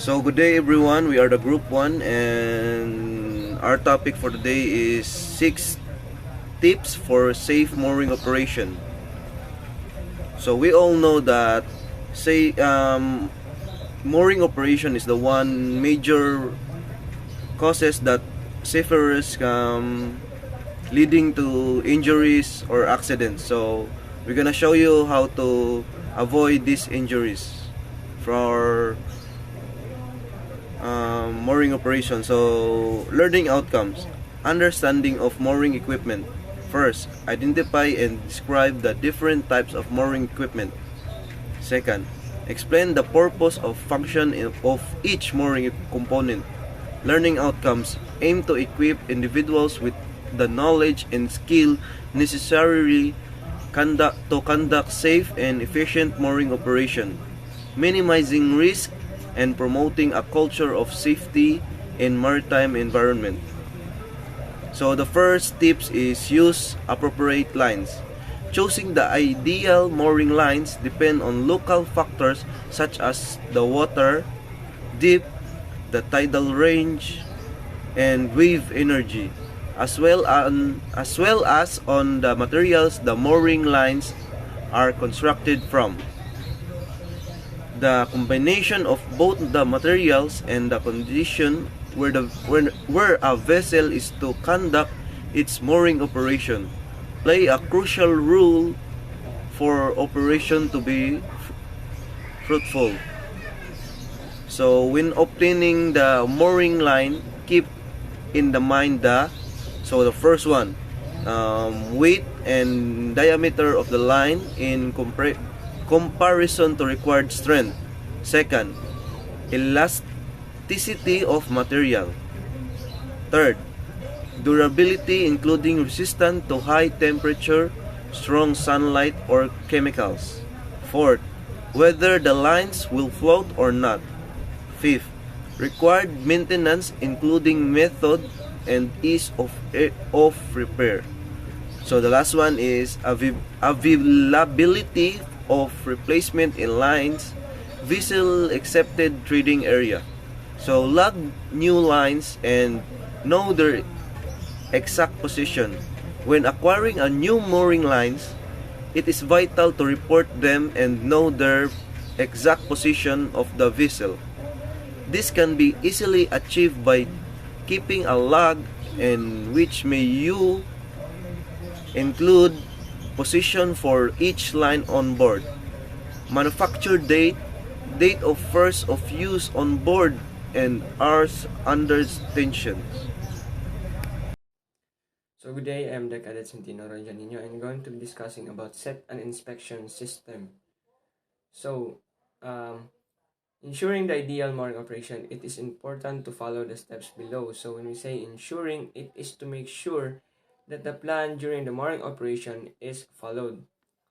So good day everyone, we are the group 1 and our topic for today is 6 tips for safe mooring operation. So we all know that mooring operation is the one major causes that seafarers leading to injuries or accidents. So we're gonna show you how to avoid these injuries for mooring operation. So learning outcomes, understanding of mooring equipment. First, identify and describe the different types of mooring equipment. Second, explain the purpose of function of each mooring component. Learning outcomes aim to equip individuals with the knowledge and skill necessary to conduct safe and efficient mooring operation, minimizing risk and promoting a culture of safety in maritime environment. So the first tips is use appropriate lines. Choosing the ideal mooring lines depend on local factors such as the water, depth, the tidal range, and wave energy, as well as on the materials the mooring lines are constructed from. The combination of both the materials and the condition where a vessel is to conduct its mooring operation play a crucial role for operation to be fruitful. So when obtaining the mooring line, keep in the mind the first one, weight and diameter of the line in comparison to required strength. Second, elasticity of material. Third, durability including resistance to high temperature, strong sunlight or chemicals. Fourth, whether the lines will float or not. Fifth, required maintenance including method and ease of repair. So the last one is availability of replacement in lines, vessel accepted trading area. So log new lines and know their exact position. When acquiring a new mooring lines, it is vital to report them and know their exact position of the vessel. This can be easily achieved by keeping a log in which may you include position for each line on board, manufacture date, date of first of use on board, and hours under tension. So good day, I'm the Cadet Centino Ranjanino and I'm going to be discussing about set an inspection system. So, ensuring the ideal mooring operation, it is important to follow the steps below. So when we say ensuring, it is to make sure that the plan during the mooring operation is followed.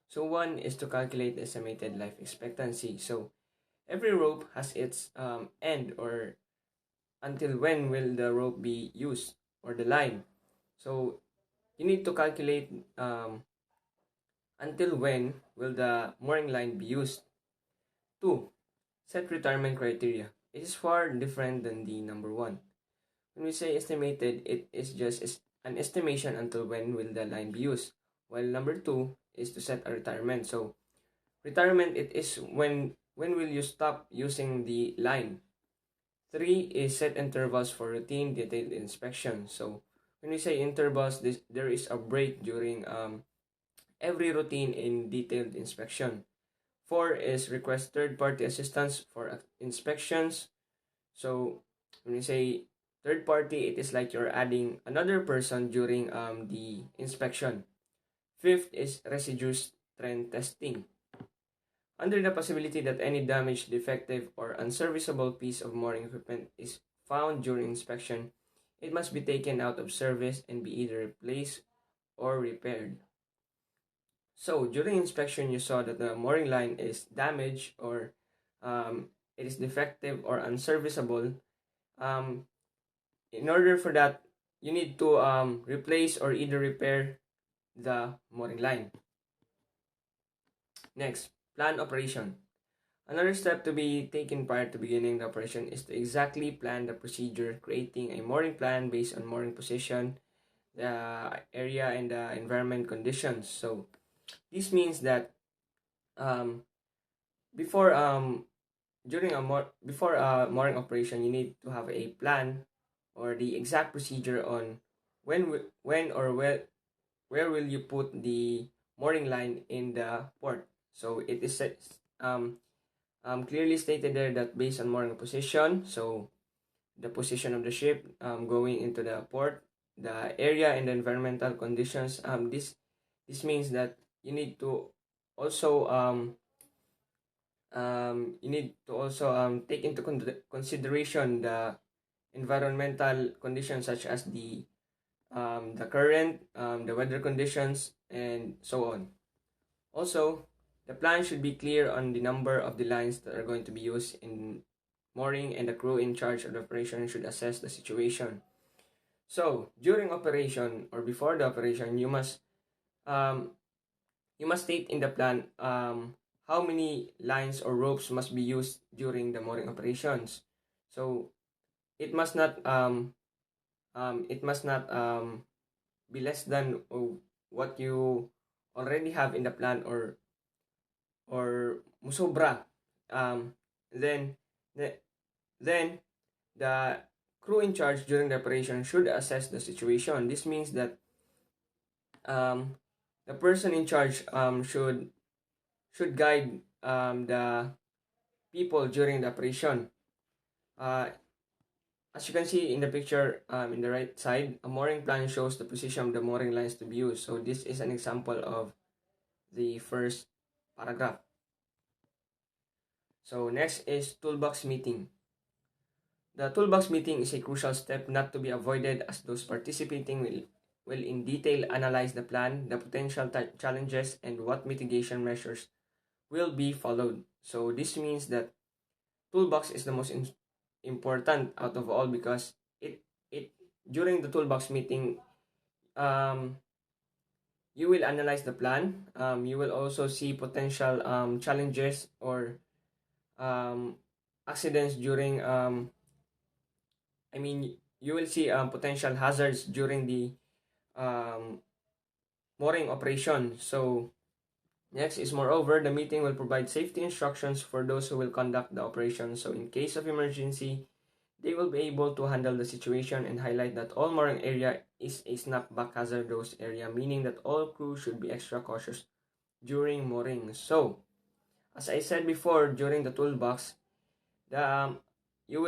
So one is to calculate the estimated life expectancy. So every rope has its end, or until when will the rope be used, or the line. So you need to calculate until when will the mooring line be used. 2. Set retirement criteria. It is far different than the number 1. When we say estimated, it is just an estimation until when will the line be used. While number 2 is to set a retirement. So retirement, it is when will you stop using the line. 3 is set intervals for routine detailed inspection. So when we say intervals, there is a break during every routine in detailed inspection. 4 is request third-party assistance for inspections. So when we say third party, it is like you're adding another person during the inspection. 5th is residue strength testing. Under the possibility that any damaged, defective, or unserviceable piece of mooring equipment is found during inspection, it must be taken out of service and be either replaced or repaired. So during inspection, you saw that the mooring line is damaged, or it is defective or unserviceable. In order for that, you need to replace or either repair the mooring line. Next, plan operation. Another step to be taken prior to beginning the operation is to exactly plan the procedure, creating a mooring plan based on mooring position, the area, and the environment conditions. So this means that um, before during a before a mooring operation, you need to have a plan or the exact procedure on when or where will you put the mooring line in the port. So it is clearly stated there that based on mooring position, so the position of the ship going into the port, the area and the environmental conditions. This means that you need to also take into consideration the environmental conditions such as the current, the weather conditions, and so on. Also, the plan should be clear on the number of the lines that are going to be used in mooring, and the crew in charge of the operation should assess the situation. So, during operation or before the operation, um, you must state in the plan how many lines or ropes must be used during the mooring operations. So, it must not be less than what you already have in the plan, or musobra. Um, then the, then the crew in charge during the operation should assess the situation. This means that um, the person in charge should guide the people during the operation. Uh, as you can see in the picture in the right side, a mooring plan shows the position of the mooring lines to be used. So this is an example of the first paragraph. So next is toolbox meeting. The toolbox meeting is a crucial step not to be avoided, as those participating will in detail analyze the plan, the potential challenges, and what mitigation measures will be followed. So this means that toolbox is the most important out of all, because it during the toolbox meeting, um, you will analyze the plan. You will also see potential challenges or um, accidents during you will see potential hazards during the um, mooring operation. So next is, moreover, the meeting will provide safety instructions for those who will conduct the operation. So in case of emergency, they will be able to handle the situation and highlight that all mooring area is a snapback hazardous area, meaning that all crew should be extra cautious during mooring. So, as I said before, during the toolbox, the you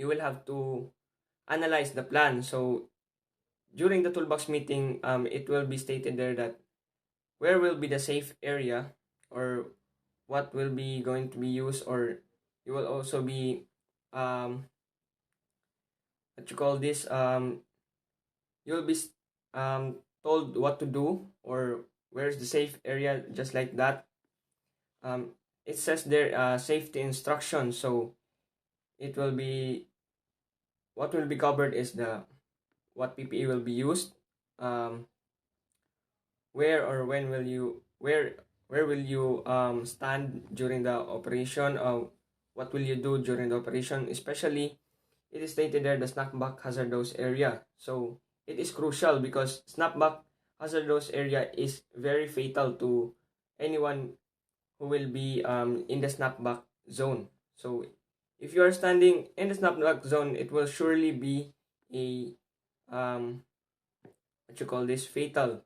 will have to analyze the plan. So during the toolbox meeting, it will be stated there that where will be the safe area, or what will be going to be used, or you will also be what you call this you'll be told what to do, or where's the safe area, just like that. It says there safety instructions. So it will be what will be covered is the what PPE will be used, um, where or when will you where will you stand during the operation, what will you do during the operation, especially it is stated there the snapback hazardous area. So it is crucial because snapback hazardous area is very fatal to anyone who will be in the snapback zone. So if you are standing in the snapback zone, it will surely be a what you call this fatal,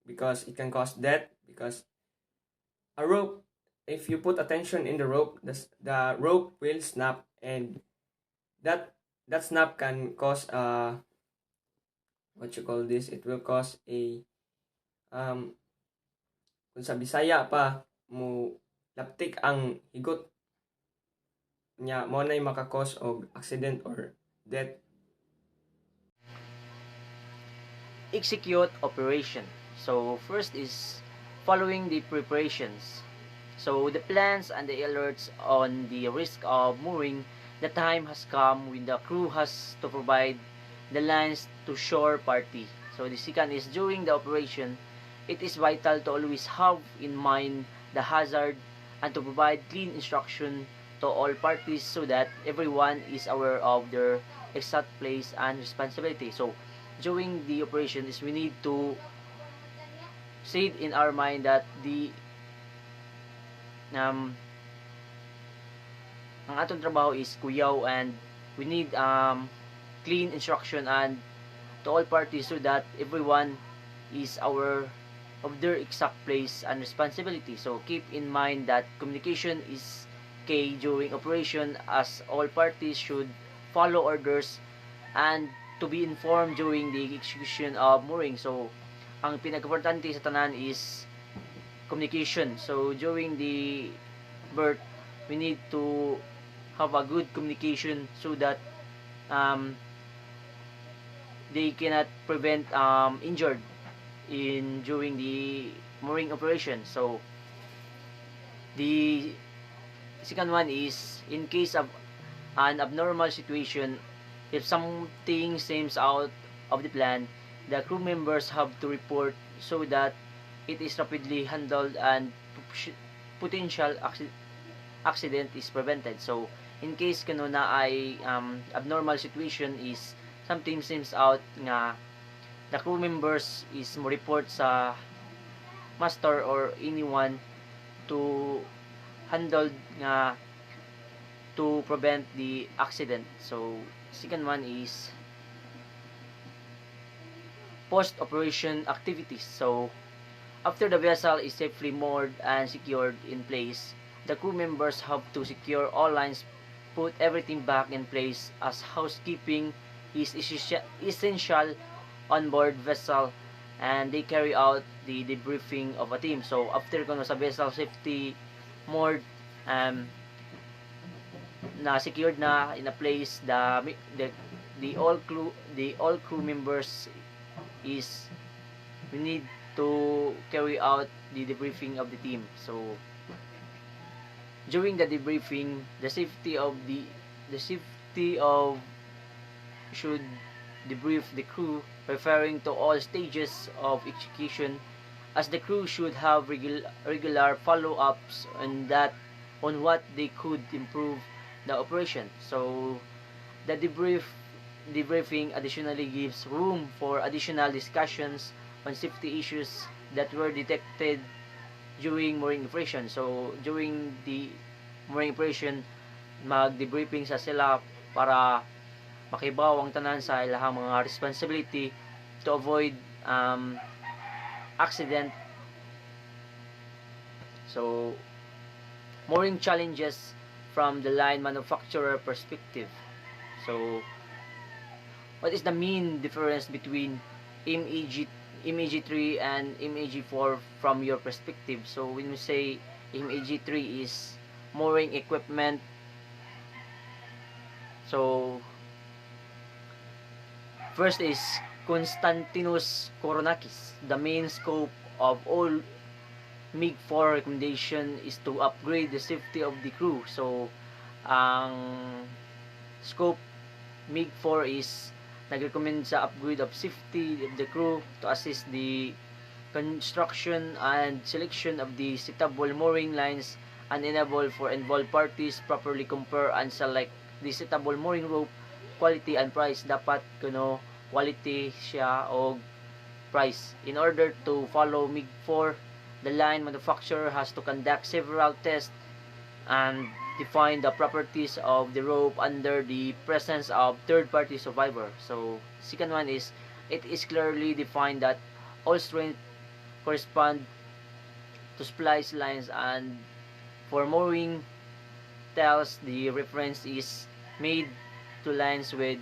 because it can cause death, because a rope, if you put attention in the rope, the rope will snap, and that snap can cause what you call this, it will cause a kung sa Bisaya pa mo laptik ang higot nya, mo nay makakos og accident or death. Execute operation. So first is following the preparations. So the plans and the alerts on the risk of mooring, the time has come when the crew has to provide the lines to shore party. So the second is, during the operation, it is vital to always have in mind the hazard and to provide clean instruction to all parties so that everyone is aware of their exact place and responsibility. So during the operation is we need to say it in our mind that um, ang atong trabaho is kuyaw, and we need clean instruction and to all parties so that everyone is aware of their exact place and responsibility. So keep in mind that communication is key during operation, as all parties should follow orders and to be informed during the execution of mooring. So ang pinaka-importante sa tanan is communication. So during the berth, we need to have a good communication so that they cannot prevent injured in during the mooring operation. So the second one is in case of an abnormal situation, if something seems out of the plan, the crew members have to report so that it is rapidly handled and potential accident is prevented. So in case kano na ay abnormal situation is something seems out nga the crew members is mo report sa master or anyone to handle nga to prevent the accident. So second one is post-operation activities. So after the vessel is safely moored and secured in place, the crew members have to secure all lines, put everything back in place, as housekeeping is essential on board vessel, and they carry out the debriefing of a team. So after kuno sa vessel safety moored, na secured na in a place, the all crew members is we need to carry out the debriefing of the team. So during the debriefing, the safety of should debrief the crew, referring to all stages of execution, as the crew should have regular follow-ups on what they could improve the operation. So the debriefing additionally gives room for additional discussions on safety issues that were detected during mooring operation. So during the mooring operation, mag-debriefing sa sila para makibaw ang tanan sa ilahang mga responsibility to avoid accident. So mooring challenges from the line manufacturer perspective. So what is the main difference between MAG3 and MAG4 from your perspective? So when we say MAG3 is mooring equipment, so first is Konstantinos Koronakis. The main scope of all MIG-4 recommendation is to upgrade the safety of the crew. So ang scope MIG-4 is nag-recommend sa upgrade of safety of the crew to assist the construction and selection of the suitable mooring lines and enable for involved parties properly compare and select the suitable mooring rope, quality and price. Dapat kuno quality siya o price. In order to follow MIG-4, the line manufacturer has to conduct several tests and define the properties of the rope under the presence of third-party survivor. So second one is it is clearly defined that all strength correspond to splice lines, and for mooring tells the reference is made to lines with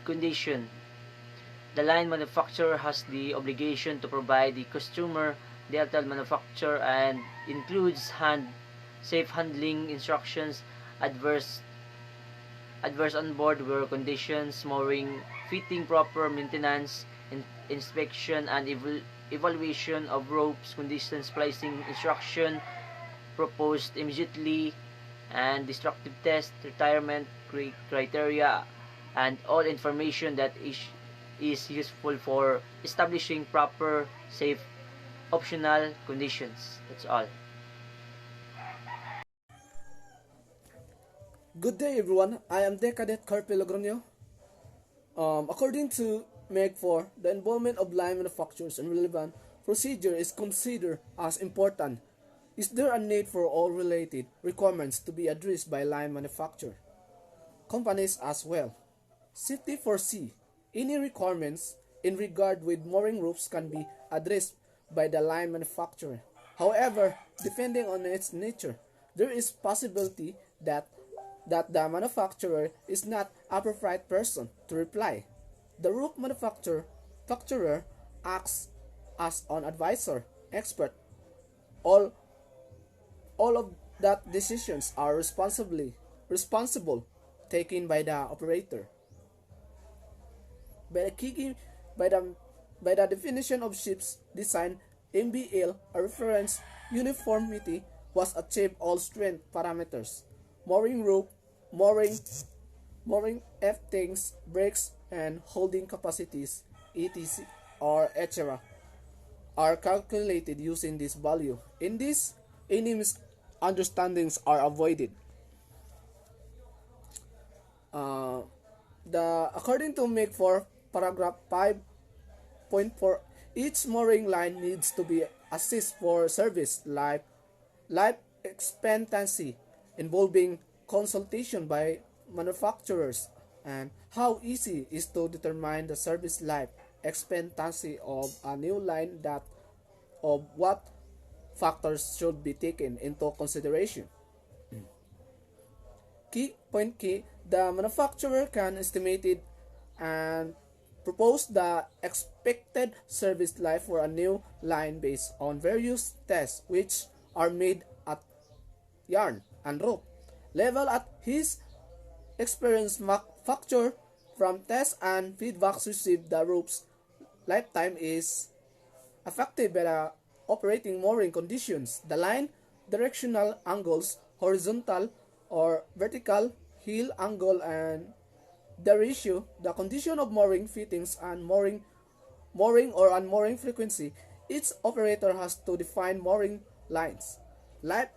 condition. The line manufacturer has the obligation to provide the customer detailed manufacture and includes safe handling instructions, adverse on board wear conditions, mooring, fitting, proper maintenance, inspection and evaluation of ropes, conditions, splicing instruction proposed immediately, and destructive test, retirement criteria, and all information that is useful for establishing proper, safe, optional conditions. That's all. Good day, everyone. I am Decadet Carpe Logronio. According to MEG 4, the involvement of line manufacturers in relevant procedure is considered as important. Is there a need for all related requirements to be addressed by line manufacturer companies as well? Safety for C. Any requirements in regard with mooring ropes can be addressed by the line manufacturer. However, depending on its nature, there is possibility that the manufacturer is not a appropriate person to reply. The rope manufacturer acts as an advisor, expert. All all of that decisions are responsible taken by the operator. By the key by the by the definition of ship's design, MBL, a reference uniformity was achieved all strength parameters. Mooring rope, mooring F-things, brakes, and holding capacities, etc. or etc. are calculated using this value. In this, any misunderstandings are avoided. According to MEG 4, paragraph 5.4, each mooring line needs to be assessed for service life expectancy, involving consultation by manufacturers, and how easy is to determine the service life expectancy of a new line, that of what factors should be taken into consideration. Key, the manufacturer can estimate it and propose the expected service life for a new line based on various tests which are made at yarn and rope level at his experience factor. From tests and feedbacks received, the rope's lifetime is affected by the operating mooring conditions, the line directional angles, horizontal or vertical heel angle, and the ratio, the condition of mooring fittings, and mooring or unmooring frequency. Each operator has to define mooring lines life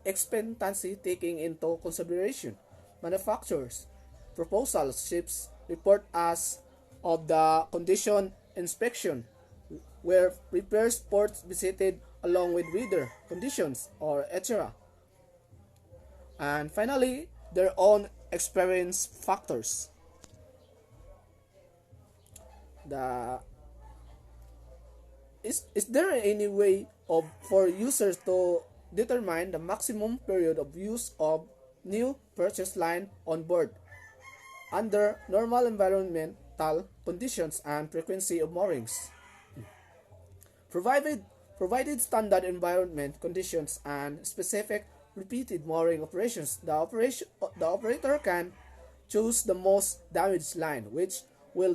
expectancy taking into consideration manufacturers proposal ships report as of the condition inspection, where repairs ports visited along with weather conditions or etc. And finally, their own experience factors. The is there any way of for users to determine the maximum period of use of new purchase line on board under normal environmental conditions and frequency of moorings? Provided standard environment conditions and specific repeated mooring operations, the operator can choose the most damaged line, which will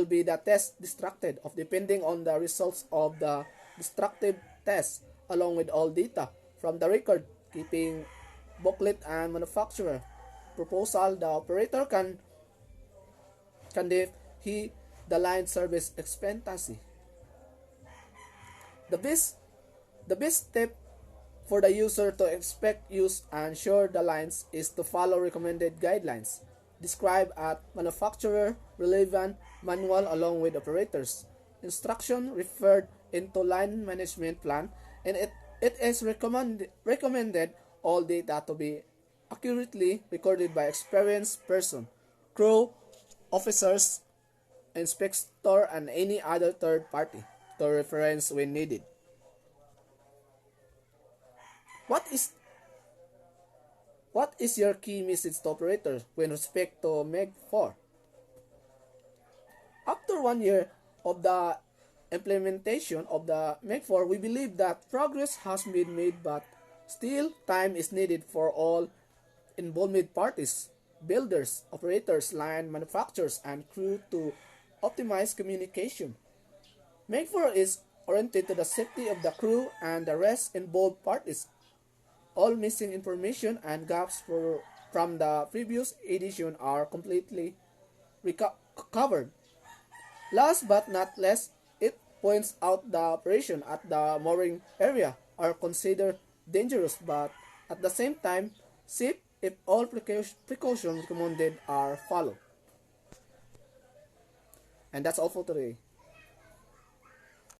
be the test destructed of, depending on the results of the destructive test, along with all data from the record keeping booklet and manufacturer proposal. The operator can he the line service expectancy. The best step for the user to expect, use, and shore the lines is to follow recommended guidelines described at manufacturer relevant manual along with operators instruction referred into line management plan, and it is recommended all data to be accurately recorded by experienced person, crew, officers, inspector, and any other third party to reference when needed. What is your key message to operators with respect to MEG 4? After 1 year of the implementation of the MEG 4, we believe that progress has been made, but still time is needed for all involved parties, builders, operators, line manufacturers, and crew to optimize communication. MEG 4 is oriented to the safety of the crew and the rest involved parties. All missing information and gaps from the previous edition are completely covered. Last but not least, it points out the operation at the mooring area are considered dangerous, but at the same time safe if all precautions recommended are followed. And that's all for today.